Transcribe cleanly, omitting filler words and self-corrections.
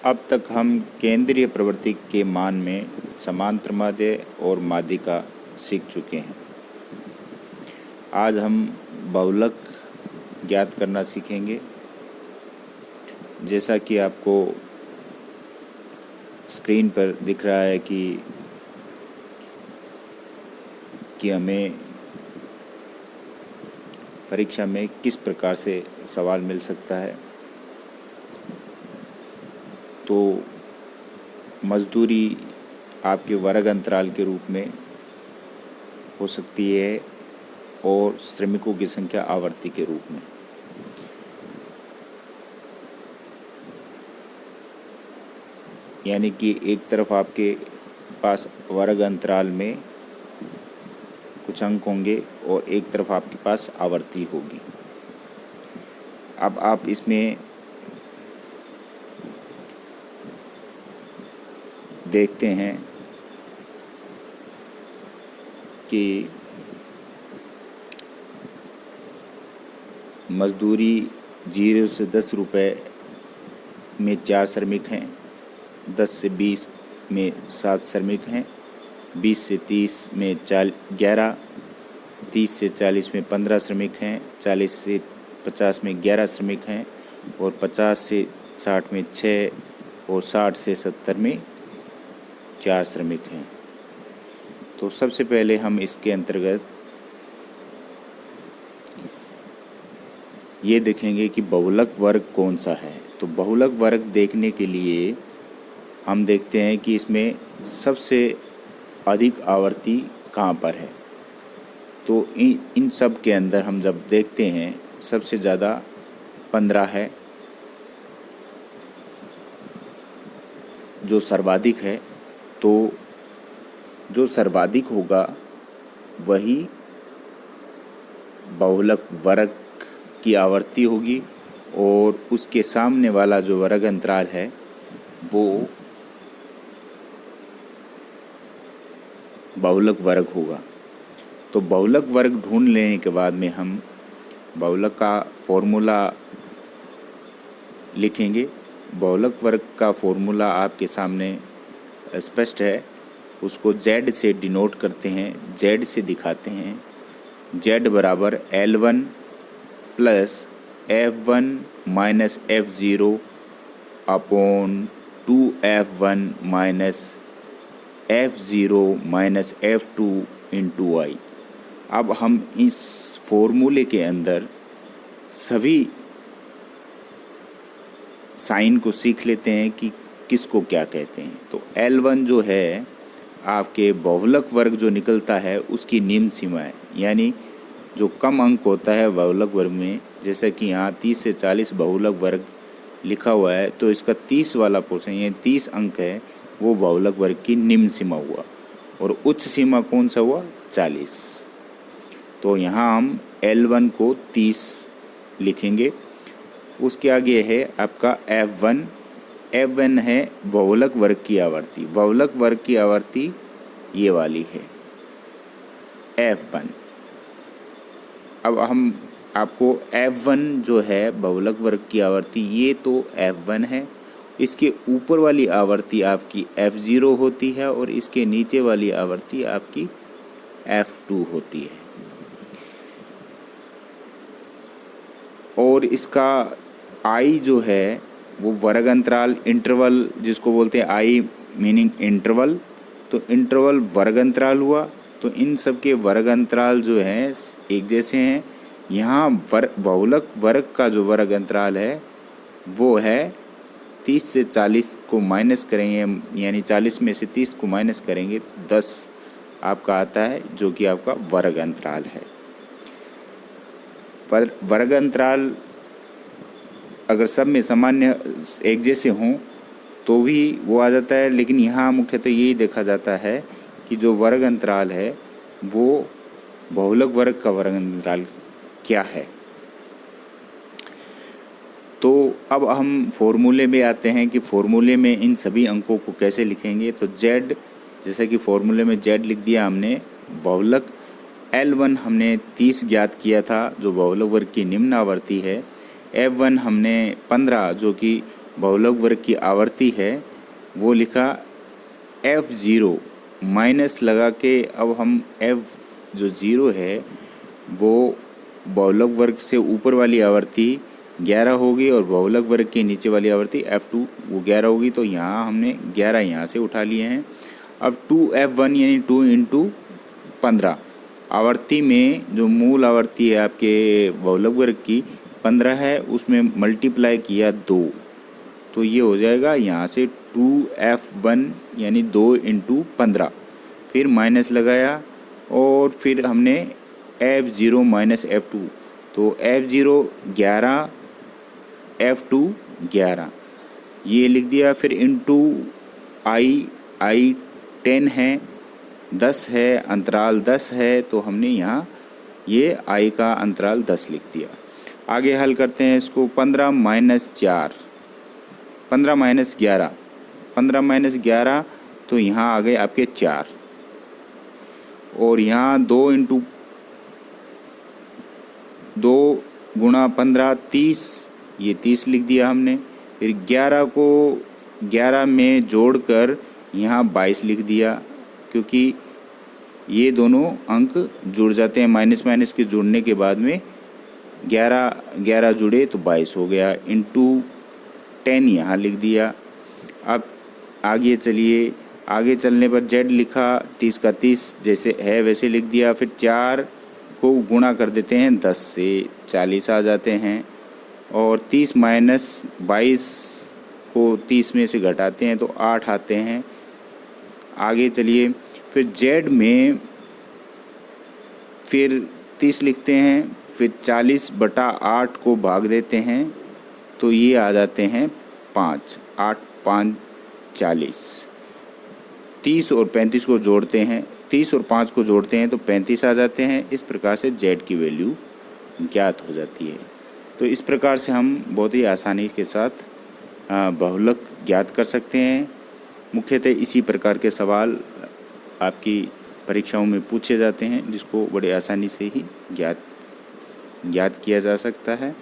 अब तक हम केंद्रीय प्रवृत्ति के मान में समांतर माध्य और माध्यिका सीख चुके हैं। आज हम बहुलक ज्ञात करना सीखेंगे। जैसा कि आपको स्क्रीन पर दिख रहा है कि हमें परीक्षा में किस प्रकार से सवाल मिल सकता है। तो मजदूरी आपके वर्ग अंतराल के रूप में हो सकती है और श्रमिकों की संख्या आवर्ती के रूप में। यानी कि एक तरफ आपके पास वर्ग अंतराल में कुछ अंक होंगे और एक तरफ आपके पास आवर्ती होगी। अब आप इसमें देखते हैं कि मजदूरी 0 से 10 रुपए में 4 श्रमिक हैं, 10 से 20 में 7 श्रमिक हैं, 20 से 30 में 11, 30 से 40 में 15 श्रमिक हैं, 40 से 50 में 11 श्रमिक हैं और 50 से 60 में 6 और 60 से 70 में 4 श्रमिक हैं। तो सबसे पहले हम इसके अंतर्गत ये देखेंगे कि बहुलक वर्ग कौन सा है। तो बहुलक वर्ग देखने के लिए हम देखते हैं कि इसमें सबसे अधिक आवर्ती कहाँ पर है। तो इन सब के अंदर हम जब देखते हैं सबसे ज़्यादा 15 है जो सर्वाधिक है। तो जो सर्वाधिक होगा वही बहुलक वर्ग की आवर्ती होगी और उसके सामने वाला जो वर्ग अंतराल है वो बहुलक वर्ग होगा। तो बहुलक वर्ग ढूंढ लेने के बाद में हम बहुलक का फॉर्मूला लिखेंगे। बहुलक वर्ग का फॉर्मूला आपके सामने स्पष्ट है। उसको Z से डिनोट करते हैं, Z से दिखाते हैं। Z बराबर L1 plus F1 minus F0 upon 2F1 minus F0 minus F2 into I। अब हम इस फॉर्मूले के अंदर सभी साइन को सीख लेते हैं कि किसको क्या कहते हैं। तो L1 जो है आपके बहुलक वर्ग जो निकलता है उसकी निम्न सीमा है, यानी जो कम अंक होता है बहुलक वर्ग में, जैसे कि यहाँ 30 से 40 बहुलक वर्ग लिखा हुआ है, तो इसका 30 वाला पोर्शन यानी 30 अंक है वो बहुलक वर्ग की निम्न सीमा हुआ। और उच्च सीमा कौन सा हुआ? 40। तो यहाँ हम L1 को 30 लिखेंगे। उसके आगे है आपका F1। F1 है बहुलक वर्ग की आवर्ती। बहुलक वर्ग की आवर्ती ये वाली है F1। अब हम आपको F1 जो है बहुलक वर्ग की आवर्ती, ये तो F1 है। इसके ऊपर वाली आवर्ती आपकी F0 होती है और इसके नीचे वाली आवर्ती आपकी F2 होती है। और इसका I जो है वो वर्ग अंतराल इंटरवल जिसको बोलते हैं I मीनिंग इंटरवल, तो इंटरवल वर्ग अंतराल हुआ। तो इन सब के वर्ग अंतराल जो हैं एक जैसे हैं। यहाँ बहुलक वर्ग का जो वर्ग अंतराल है वो है 30 से 40 को माइनस करेंगे, यानी 40 में से 30 को माइनस करेंगे तो 10 आपका आता है, जो कि आपका वर्ग अंतराल है। पर वर्ग अंतराल अगर सब में सामान्य एक जैसे हों तो भी वो आ जाता है, लेकिन यहाँ मुख्यतः यही देखा जाता है कि जो वर्ग अंतराल है वो बहुलक वर्ग का वर्ग अंतराल क्या है। तो अब हम फॉर्मूले में आते हैं कि फॉर्मूले में इन सभी अंकों को कैसे लिखेंगे। तो Z, जैसे कि फॉर्मूले में Z लिख दिया हमने। बहुलक L1 हमने 30 ज्ञात किया था, जो बहुलक वर्ग की निम्न आवृत्ति है। F1 हमने 15 जो कि बहुलक वर्ग की आवर्ती है। और F2 हमने 40 जो कि बहुलक वर्ग की आवर्ती है। बहुलक वर्ग की आवर्ती है वो लिखा F0 माइनस लगा के। अब हम F जो 0 है वो बहुलक वर्ग से ऊपर वाली आवर्ती 11 होगी और बहुलक वर्ग के नीचे वाली आवर्ती F2 वो 11 होगी। तो यहाँ हमने 11 यहाँ से उठा लिए हैं। अब 2F1 यानी 2 इंटू 15 आवर्ती में जो मूल आवर्ती है आपके बहुलक वर्ग की 15 है, उसमें मल्टीप्लाई किया 2, तो ये हो जाएगा यहाँ से 2F1 यानी 2 इंटू 15, फिर माइनस लगाया और फिर हमने F0 माइनस F2, तो F0 11 F2 11 ये लिख दिया। फिर इंटू I 10 है, 10 है, अंतराल 10 है, तो हमने यहाँ ये I का अंतराल 10 लिख दिया। आगे हल करते हैं इसको। 15 माइनस 4, 15 माइनस 11, 15 माइनस 11, तो यहाँ आ गए आपके 4 और यहाँ 2 इंटू 2 गुणा 15 30, ये 30 लिख दिया हमने। फिर 11 को 11 में जोड़कर यहाँ 22 लिख दिया, क्योंकि ये दोनों अंक जुड़ जाते हैं, माइनस माइनस के जुड़ने के बाद में 11 11 जुड़े तो 22 हो गया। इंटू 10 यहाँ लिख दिया। अब आगे चलिए, आगे चलने पर Z लिखा, 30 का 30 जैसे है वैसे लिख दिया। फिर 4 को गुणा कर देते हैं 10 से, 40 आ जाते हैं और 30 माइनस 22 को 30 में से घटाते हैं तो 8 आते हैं। आगे चलिए, फिर Z में फिर 30 लिखते हैं, फिर 40/8 को भाग देते हैं तो ये आ जाते हैं 5, 8 5 40। 30 और 35 को जोड़ते हैं, 30 और 5 को जोड़ते हैं तो 35 आ जाते हैं। इस प्रकार से Z की वैल्यू ज्ञात हो जाती है। तो इस प्रकार से हम बहुत ही आसानी के साथ बहुलक ज्ञात कर सकते हैं। मुख्यतः इसी प्रकार के सवाल आपकी परीक्षाओं में पूछे जाते हैं, जिसको बड़े आसानी से ही ज्ञात किया जा सकता है।